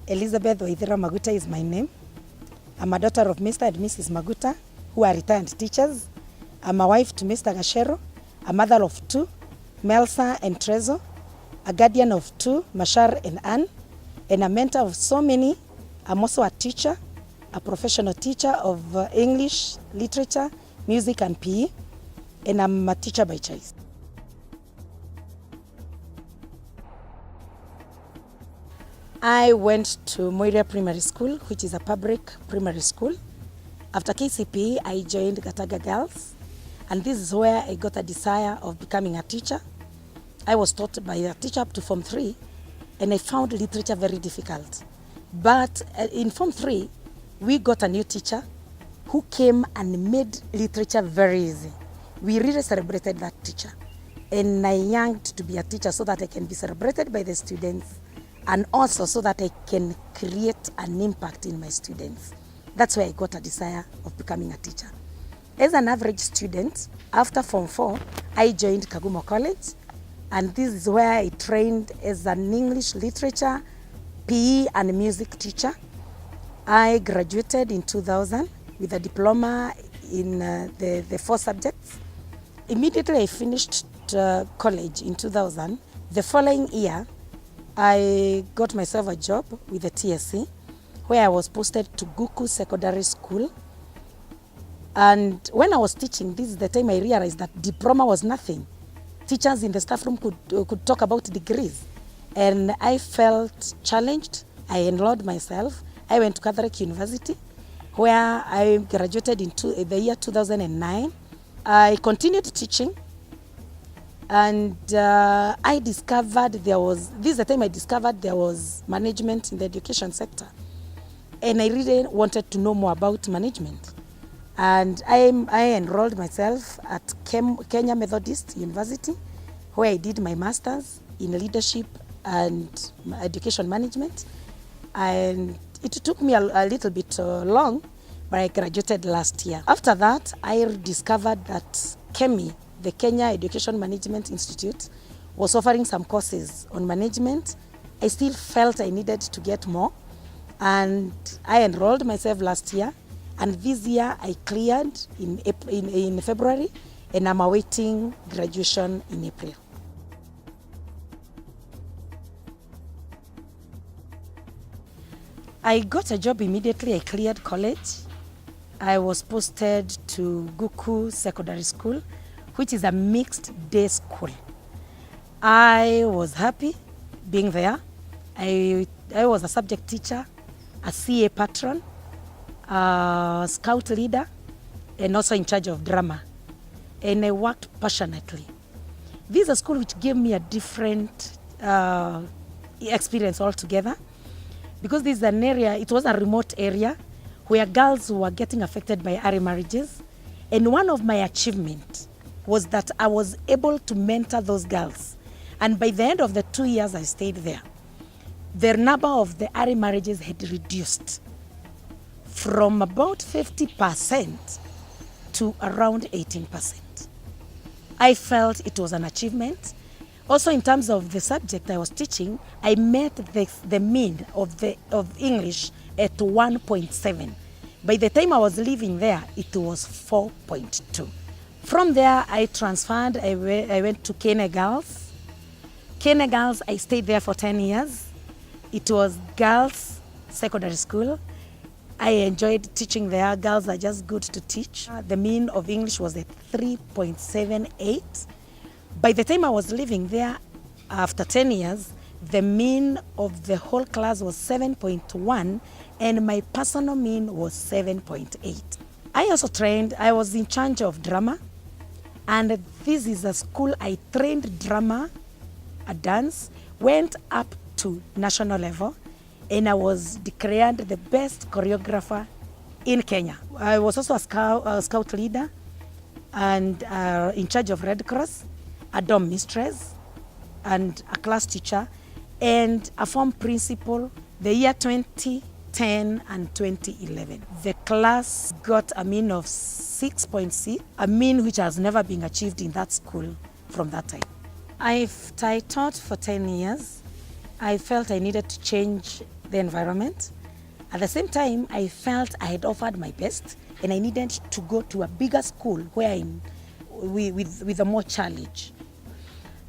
Elizabeth Waithira Maguta is my name. I'm a daughter of Mr. and Mrs. Maguta, who are retired teachers. I'm a wife to Mr. Gashero, a mother of 2, Melsa and Trezo, a guardian of 2, Mashar and Ann, and a mentor of so many. I'm also a teacher, a professional teacher of English, literature, music and PE, and I'm a teacher by choice. I went to Moira Primary School, which is a public primary school. After KCPE, I joined Gataga Girls, and this is where I got a desire of becoming a teacher. I was taught by a teacher up to Form 3, and I found literature very difficult. But in Form 3, we got a new teacher who came and made literature very easy. We really celebrated that teacher, and I yearned to be a teacher so that I can be celebrated by the students, and also so that I can create an impact in my students. That's where I got a desire of becoming a teacher. As an average student, after Form 4, I joined Kagumo College, and this is where I trained as an English literature, PE and music teacher. I graduated in 2000 with a diploma in the 4 subjects. Immediately I finished college in 2000. The following year, I got myself a job with the TSC, where I was posted to Guku Secondary School. And when I was teaching, this is the time I realized that diploma was nothing. Teachers in the staff room could talk about degrees. And I felt challenged. I enrolled myself. I went to Catholic University, where I graduated in the year 2009. I continued teaching. And I discovered this is the time I discovered there was management in the education sector. And I really wanted to know more about management. And I enrolled myself at Kenya Methodist University, where I did my master's in leadership and education management. And it took me a little bit long, but I graduated last year. After that, I discovered that KEMI, the Kenya Education Management Institute, was offering some courses on management. I still felt I needed to get more, and I enrolled myself last year, and this year I cleared in February, and I'm awaiting graduation in April. I got a job immediately I cleared college. I was posted to Guku Secondary School, which is a mixed day school. I was happy being there. I was a subject teacher, a CA patron, a scout leader, and also in charge of drama. And I worked passionately. This is a school which gave me a different experience altogether, because this is an area, it was a remote area where girls were getting affected by early marriages. And one of my achievements was that I was able to mentor those girls. And by the end of the 2 years I stayed there, the number of the early marriages had reduced from about 50% to around 18%. I felt it was an achievement. Also, in terms of the subject I was teaching, I met the mean of English at 1.7. By the time I was leaving there, it was 4.2. From there, I transferred. I went to Kenya Girls. Kenya Girls, I stayed there for 10 years. It was girls' secondary school. I enjoyed teaching there. Girls are just good to teach. The mean of English was at 3.78. By the time I was leaving there, after 10 years, the mean of the whole class was 7.1, and my personal mean was 7.8. I also trained. I was in charge of drama. And this is a school I trained drama, a dance, went up to national level, and I was declared the best choreographer in Kenya. I was also a scout leader and in charge of Red Cross, a dorm mistress, and a class teacher, and a form principal the year 2010 and 2011. The class got a mean of 6.6, a mean which has never been achieved in that school from that time. I taught for 10 years. I felt I needed to change the environment. At the same time, I felt I had offered my best and I needed to go to a bigger school where with a more challenge.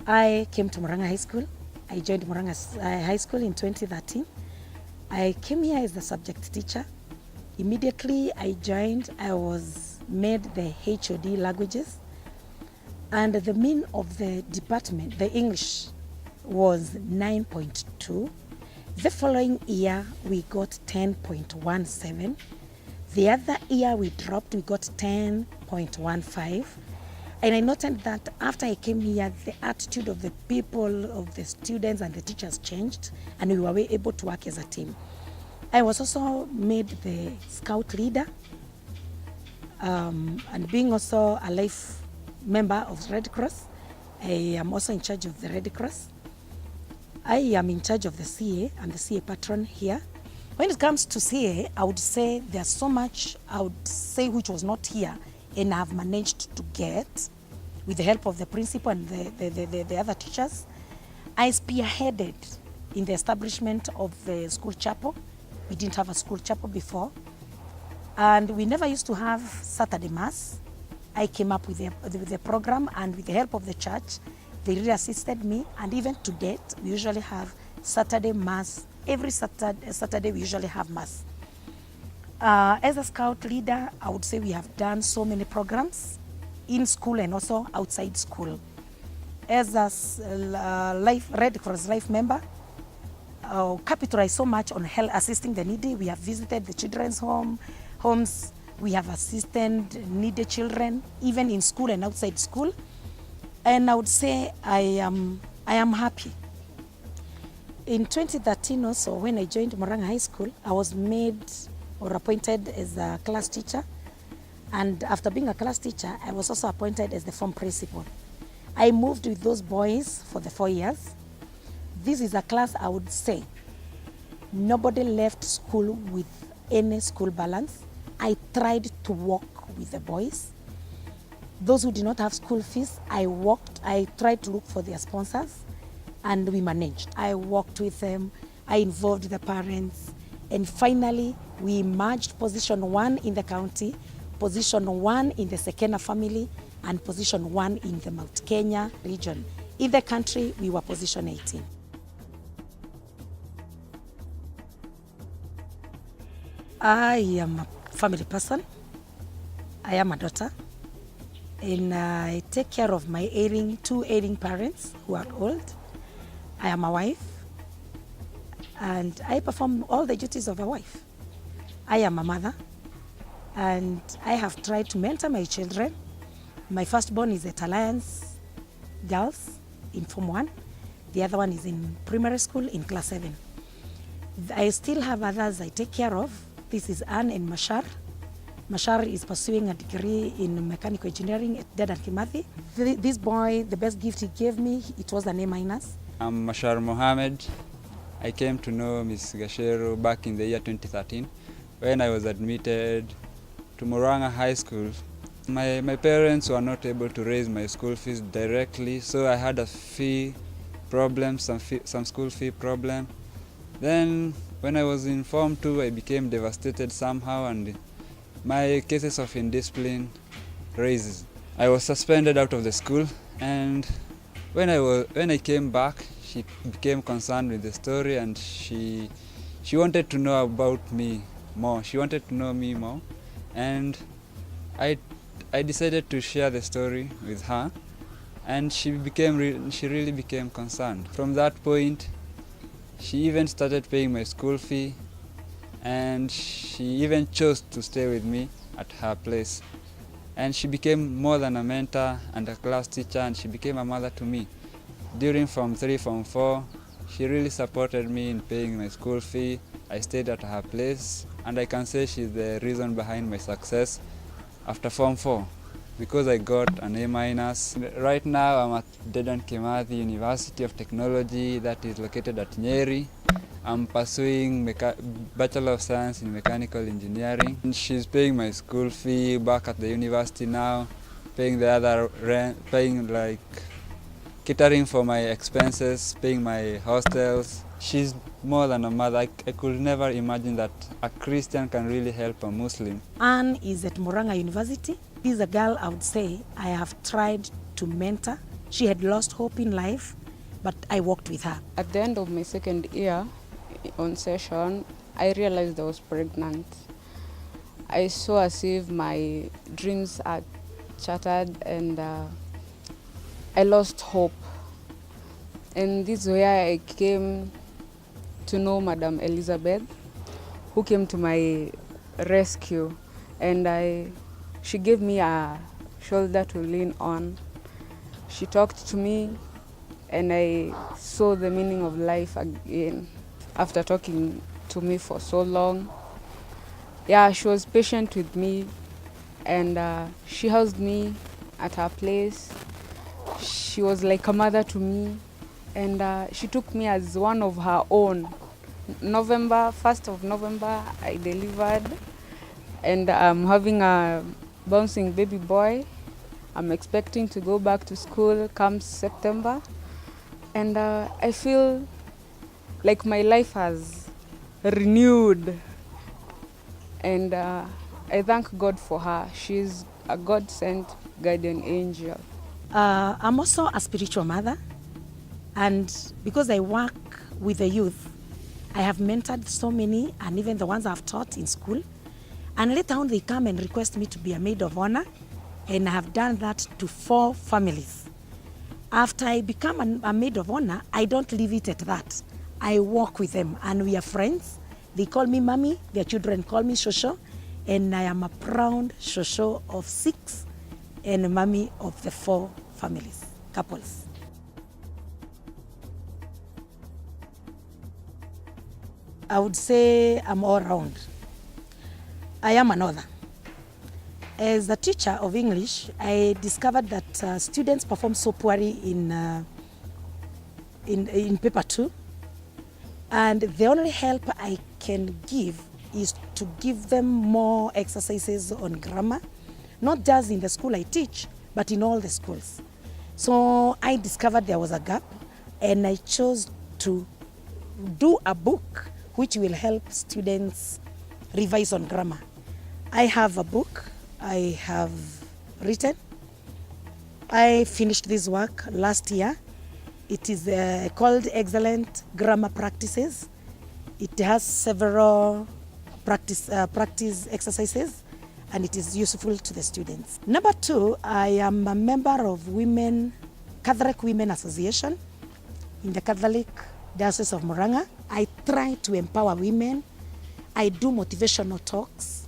I came to Murang'a High School. I joined Murang'a High School in 2013. I came here as the subject teacher. Immediately I joined, I was made the HOD languages, and the mean of the department, the English, was 9.2. The following year we got 10.17. The other year we dropped, we got 10.15. And I noted that after I came here, the attitude of the people, of the students and the teachers changed, and we were able to work as a team. I was also made the scout leader, and being also a life member of Red Cross, I am also in charge of the Red Cross. I am in charge of the CA and the CA patron here. When it comes to CA, I would say there's so much I would say which was not here and I've managed to get with the help of the principal and the other teachers. I spearheaded in the establishment of the school chapel. We didn't have a school chapel before. And we never used to have Saturday Mass. I came up with the program, and with the help of the church, they really assisted me. And even to date, we usually have Saturday Mass. Every Saturday we usually have Mass. As a scout leader, I would say we have done so many programs in school and also outside school. As a Red Cross Life member, capitalize so much on help assisting the needy. We have visited the children's homes. We have assisted needy children, even in school and outside school. And I would say I am happy. In 2013 also, when I joined Murang'a High School, I was made or appointed as a class teacher. And after being a class teacher, I was also appointed as the form principal. I moved with those boys for the 4 years. This is a class I would say nobody left school with any school balance. I tried to work with the boys. Those who did not have school fees, I tried to look for their sponsors, and we managed. I worked with them, I involved the parents, and finally we emerged position 1 in the county, position 1 in the Sekena family, and position 1 in the Mount Kenya region. In the country, we were position 18. I am a family person. I am a daughter, and I take care of my two ailing parents who are old. I am a wife, and I perform all the duties of a wife. I am a mother, and I have tried to mentor my children. My firstborn is at Alliance Girls in Form 1. The other one is in primary school in class 7. I still have others I take care of. This is Anne and Mashar. Mashar is pursuing a degree in mechanical engineering at Dedan Kimathi. This boy, the best gift he gave me, it was an A-. I'm Mashar Mohammed. I came to know Ms. Gashero back in the year 2013 when I was admitted to Murang'a High School. My parents were not able to raise my school fees directly, so I had a fee problem, some school fee problem. Then when I was in Form 2, I became devastated somehow, and my cases of indiscipline raises. I was suspended out of the school, and when I came back, she became concerned with the story, and she wanted to know about me more. She wanted to know me more, and I decided to share the story with her, and she really became concerned. From that point, she even started paying my school fee, and she even chose to stay with me at her place. And she became more than a mentor and a class teacher, and she became a mother to me. During Form 3, Form 4, she really supported me in paying my school fee. I stayed at her place, and I can say she's the reason behind my success after Form 4, because I got an A-. Right now I'm at Dedan Kimathi University of Technology that is located at Nyeri. I'm pursuing Bachelor of Science in Mechanical Engineering. And she's paying my school fee back at the university now, paying the other rent, paying like catering for my expenses, paying my hostels. She's more than a mother. I could never imagine that a Christian can really help a Muslim. Anne is at Murang'a University. This is a girl I would say I have tried to mentor. She had lost hope in life, but I worked with her. At the end of my second year on session, I realized I was pregnant. I saw as if my dreams are shattered and I lost hope. And this is where I came to know Madam Elizabeth, who came to my rescue, and she gave me a shoulder to lean on. She talked to me and I saw the meaning of life again. After talking to me for so long, yeah, she was patient with me and she housed me at her place. She was like a mother to me and she took me as one of her own. 1st of November, I delivered and I'm having a bouncing baby boy. I'm expecting to go back to school come September. And I feel like my life has renewed. And I thank God for her. She's a God-sent guardian angel. I'm also a spiritual mother. And because I work with the youth, I have mentored so many, and even the ones I've taught in school. And later on, they come and request me to be a maid of honor. And I have done that to 4 families. After I become a maid of honor, I don't leave it at that. I walk with them and we are friends. They call me mommy, their children call me Shosho, and I am a proud Shosho of 6 and a mommy of the 4 families, couples. I would say I'm all round. I am an author. As a teacher of English, I discovered that students perform so poorly in paper 2. And the only help I can give is to give them more exercises on grammar, not just in the school I teach, but in all the schools. So I discovered there was a gap and I chose to do a book which will help students revise on grammar. I have a book I have written. I finished this work last year. It is called Excellent Grammar Practices. It has several practice exercises and it is useful to the students. Number 2, I am a member of Catholic Women Association in the Catholic Diocese of Murang'a. I try to empower women. I do motivational talks.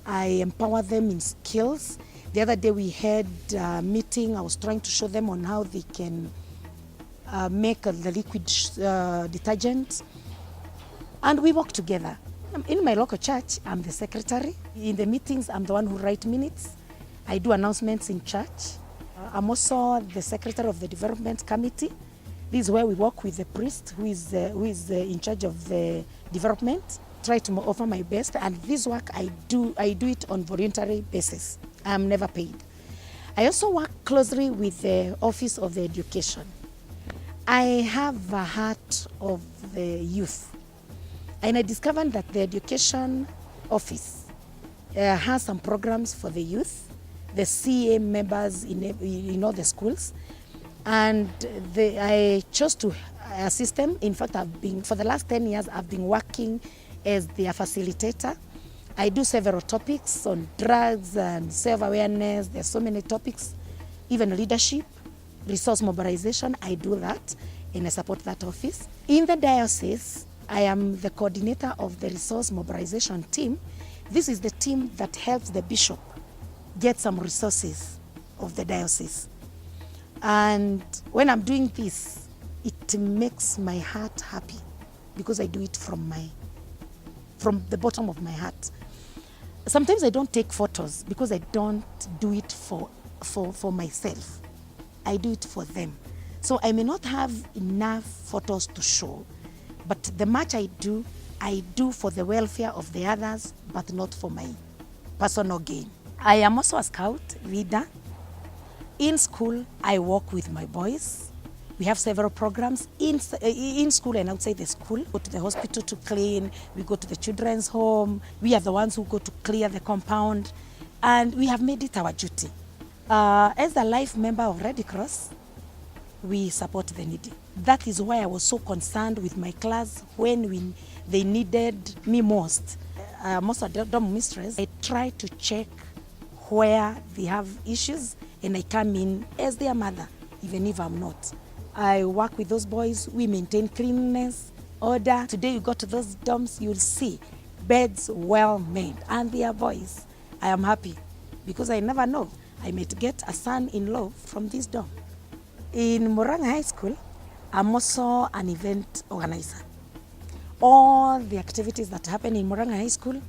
I empower them in skills. The other day we had a meeting. I was trying to show them on how they can make the liquid detergent. And we work together. In my local church, I'm the secretary. In the meetings, I'm the one who writes minutes. I do announcements in church. I'm also the secretary of the development committee. This is where we work with the priest who is in charge of the development. Try to offer my best, and this work I do it on voluntary basis. I'm never paid. I also work closely with the Office of the Education. I have a heart of the youth, and I discovered that the Education Office has some programs for the youth, the CA members in all the schools, and I chose to assist them. In fact, for the last 10 years, I've been working as their facilitator. I do several topics on drugs and self-awareness. There's so many topics, even leadership, resource mobilization. I do that and I support that office. In the diocese, I am the coordinator of the resource mobilization team. This is the team that helps the bishop get some resources of the diocese. And when I'm doing this, it makes my heart happy because I do it from the bottom of my heart. Sometimes I don't take photos because I don't do it for myself. I do it for them. So I may not have enough photos to show, but the much I do for the welfare of the others, but not for my personal gain. I am also a scout leader. In school, I work with my boys. We have several programs in school and outside the school. Go to the hospital to clean, we go to the children's home, we are the ones who go to clear the compound, and we have made it our duty. As a life member of Red Cross, we support the needy. That is why I was so concerned with my class when they needed me most. Most of the dorm mistress, I try to check where they have issues, and I come in as their mother, even if I'm not. I work with those boys, we maintain cleanliness, order. Today you go to those dorms, you'll see beds well made, and they are boys. I am happy because I never know, I might get a son-in-law from this dorm. In Murang'a High School, I'm also an event organizer. All the activities that happen in Murang'a High School,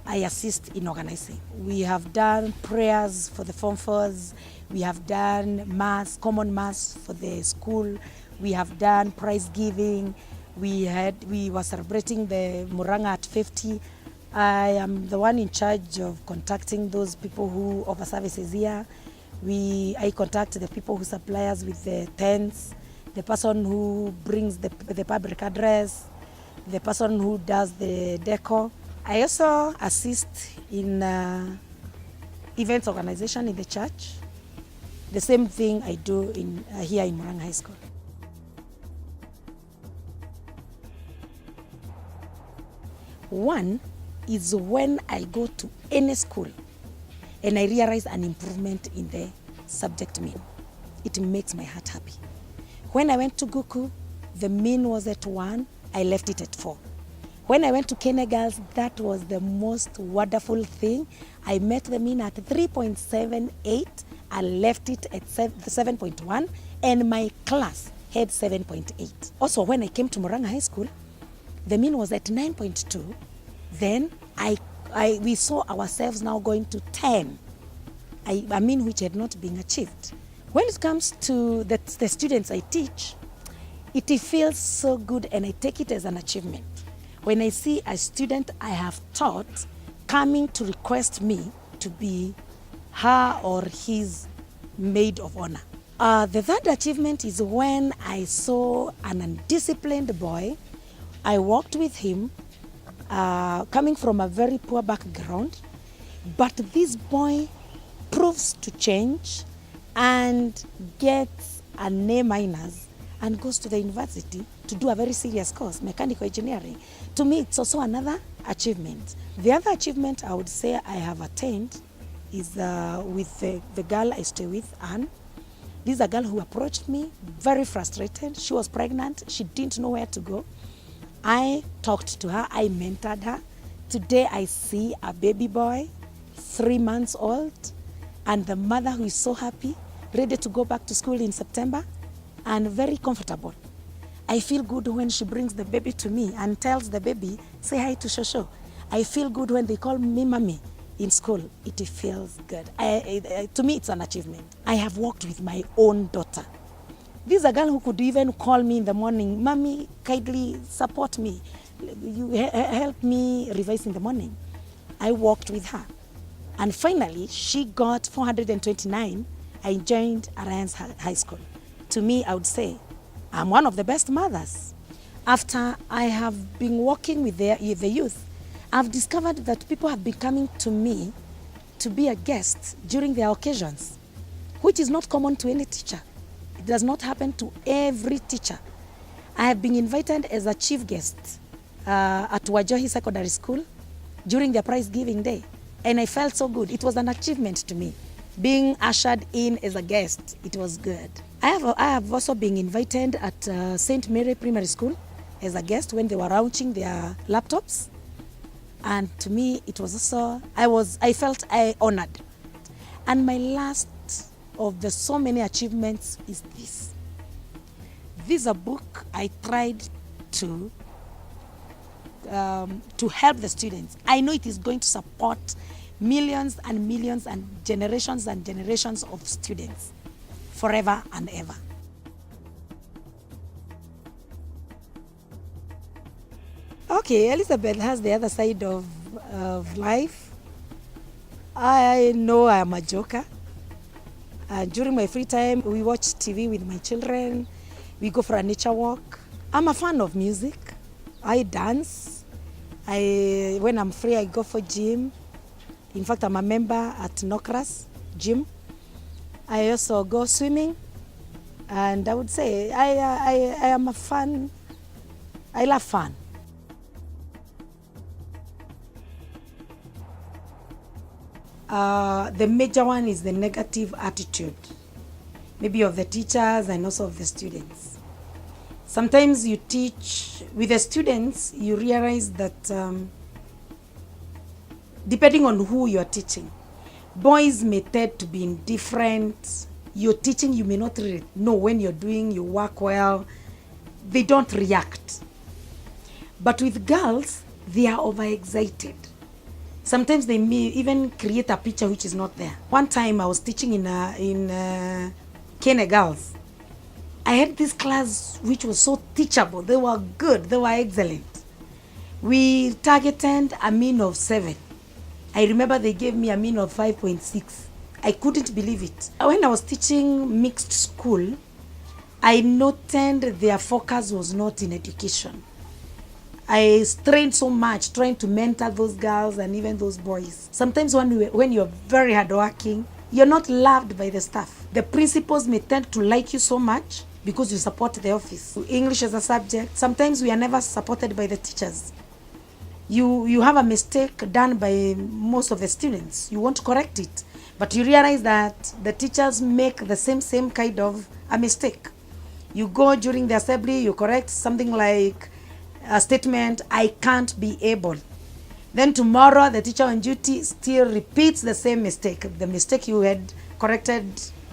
I assist in organizing. We have done prayers for the Form 4s, we have done mass, common mass for the school, we have done prize giving, we were celebrating the Murang'a at 50. I am the one in charge of contacting those people who offer services here. I contact the people who supply us with the tents, the person who brings the public address, the person who does the decor. I also assist in events organization in the church. The same thing I do here in Murang'a High School. One is when I go to any school and I realize an improvement in the subject mean. It makes my heart happy. When I went to Guku, the mean was at 1, I left it at 4. When I went to Kenya Girls, that was the most wonderful thing. I met the mean at 3.78, I left it at 7.1, and my class had 7.8. Also, when I came to Murang'a High School, the mean was at 9.2. Then we saw ourselves now going to 10, a mean which had not been achieved. When it comes to the students I teach, it feels so good and I take it as an achievement. When I see a student I have taught coming to request me to be her or his maid of honor. The third achievement is when I saw an undisciplined boy. I worked with him, coming from a very poor background, but this boy proves to change and gets an A- and goes to the university to do a very serious course, mechanical engineering. To me, it's also another achievement. The other achievement I would say I have attained is with the girl I stay with, Anne. This is a girl who approached me, very frustrated. She was pregnant, she didn't know where to go. I talked to her, I mentored her. Today I see a baby boy, 3 months old, and the mother who is so happy, ready to go back to school in September, and very comfortable. I feel good when she brings the baby to me and tells the baby, say hi to Shosho. I feel good when they call me mommy in school. It feels good. To me, it's an achievement. I have worked with my own daughter. This is a girl who could even call me in the morning, mommy, kindly support me. You help me revise in the morning. I worked with her. And finally, she got 429. I joined Alliance High School. To me, I would say, I'm one of the best mothers. After I have been working with the youth, I've discovered that people have been coming to me to be a guest during their occasions, which is not common to any teacher. It does not happen to every teacher. I have been invited as a chief guest at Wajohi Secondary School during their prize giving day, and I felt so good. It was an achievement to me. Being ushered in as a guest, it was good. I have also been invited at St. Mary Primary School as a guest when they were launching their laptops. And to me, it was also, I felt honored. And my last of the so many achievements is this. This is a book I tried to help the students. I know it is going to support millions and millions and generations of students forever and ever. Okay, Elizabeth has the other side of life. I know I am a joker. During my free time, we watch TV with my children. We go for a nature walk. I'm a fan of music. I dance. When I'm free, I go for gym. In fact, I'm a member at Nokras gym. I also go swimming. And I would say I am a fan. I love fun. The major one is the negative attitude, maybe of the teachers and also of the students. Sometimes you teach with the students, you realize that depending on who you're teaching, boys may tend to be indifferent. You're teaching, you may not really know when you're doing your work well. They don't react. But with girls, they are overexcited. Sometimes they may even create a picture which is not there. One time I was teaching in Kenya Girls. I had this class which was so teachable. They were good, they were excellent. We targeted a mean of 7. I remember they gave me a mean of 5.6. I couldn't believe it. When I was teaching mixed school, I noted their focus was not in education. I strained so much trying to mentor those girls and even those boys. Sometimes when you're very hardworking, you're not loved by the staff. The principals may tend to like you so much because you support the office. English as a subject, sometimes we are never supported by the teachers. You have a mistake done by most of the students. You want to correct it, but you realize that the teachers make the same kind of a mistake. You go during the assembly, you correct something like a statement, I can't be able. Then tomorrow, the teacher on duty still repeats the same mistake, the mistake you had corrected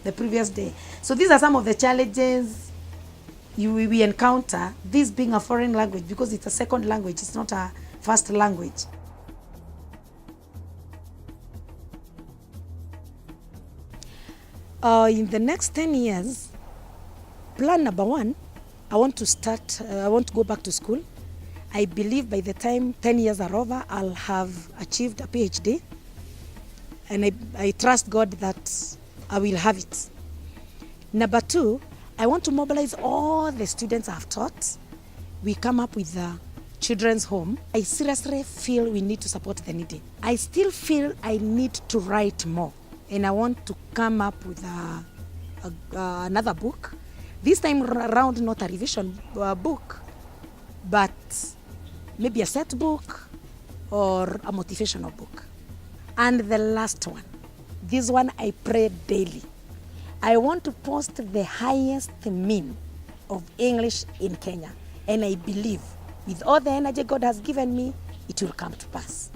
the previous day. So these are some of the challenges we encounter, this being a foreign language, because it's a second language, it's not a first language. In the next 10 years, plan number 1, I want to go back to school. I believe by the time 10 years are over, I'll have achieved a PhD. And I trust God that I will have it. Number 2, I want to mobilize all the students I've taught. We come up with a children's home. I seriously feel we need to support the needy. I still feel I need to write more. And I want to come up with another book. This time around, not a revision book, but maybe a set book or a motivational book. And the last one, this one I pray daily. I want to post the highest mean of English in Kenya. And I believe with all the energy God has given me, it will come to pass.